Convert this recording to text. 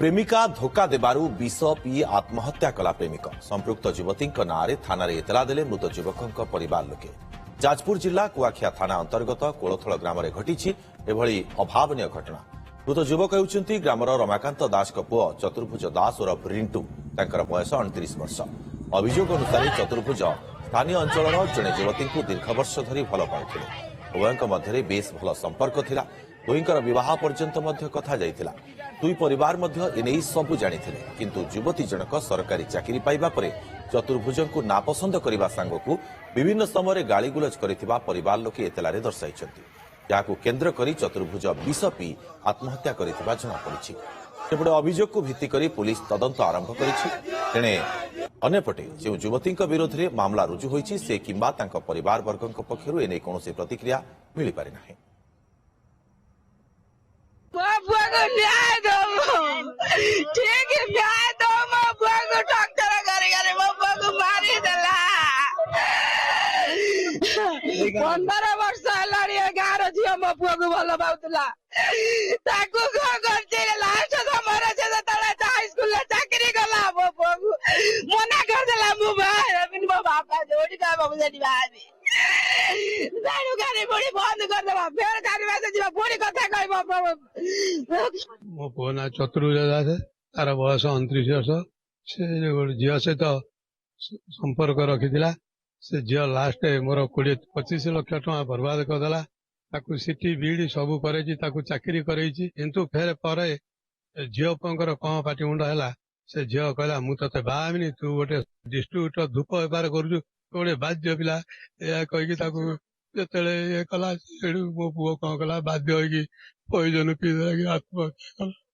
प्रेमिका धोखा देबारु विष पी आत्महत्या कला प्रेमिक संपृक्त युवती नारे थाना एतला देले मृत युवक परिवार लोके। जाजपुर जिला कुआखिया थाना अंतर्गत कोलथल ग्राम में घटी एभली अभावनीय घटना। मृत युवक होउछन्ती ग्रामर रमाकांत दास पुओ चतुर्भुज दास ओरफ रिंटू। तांकर बयस 29 वर्ष। अभियोग अनुसार चतुर्भुज स्थानीय अंचल जड़े युवती दीर्घ वर्ष धरी भल पाउथिले। उभयଙ୍କ ମଧ୍ୟରେ बेस भल संपर्क थिला। दुईंकर विवाह पर्यंत मध्य कथा जाइथिला। दुई परिवार मध्य एने सबु जानिथिले, किंतु युवती जनक सरकारी चाकरी पाइबा परे चतुर्भुजଙ୍କୁ नापसंद करने सांगकू विभिन्न समय गाड़ीगुलज करिथिबा परिवार लोके एतलारे दर्शाइछन्ति। याकू केन्द्र करी चतुर्भुज विष पी आत्महत्या करिथिबा जଣାपड़िछि। सेपटे अभियोग को भित्ति करी पुलिस तदंत आरंभ करिछि। तेणे अन्यपटे जो युवती विरोध में मामला रुजु होइछि से किंबा तांको परिवार वर्गक पक्षरु एने कोनोसी प्रतिक्रिया मिली पारि नाही। ठीक है, न्याय दो। मो बुआ को डॉक्टर करे मो बुआ को मारी देला। 15 वर्ष हेलाणी गाँव झील मो बुआ को भल पाउला। ताकू करछे लास्ट समय से हाई स्कूल चाकरी गला मो बुआ को मना कर देला। मो बापा जोड़ी का बाबू जड़ी बाबी दारू गाड़ी बड़ी बंद कर देबा। फेर गाड़ी में से बड़ी कथा कहबो। मो पुओ ना चतुर्भुज दास, तार बयस 29 वर्ष। से झील सहित संपर्क रखिथिला। से झील लास्ट मोर 20-25 लाख टका बर्बाद करदेला। ताकू सिटी बीडी सबू करे चाकरी करैछि, किंतु फेर पर झील पंकर कम पाटी मुंड है। से झील कहला मु तते बाहाबिनी, तू गोटे डिस्ट्रीब्यूटर धूप बेपार करूछु, गोटे बाध्य पिला। या कहीकि ताकू जेतेले ये कला मो पुओ कौन कला बाध्य होगी पॉइजन पी आत्महत्या कला।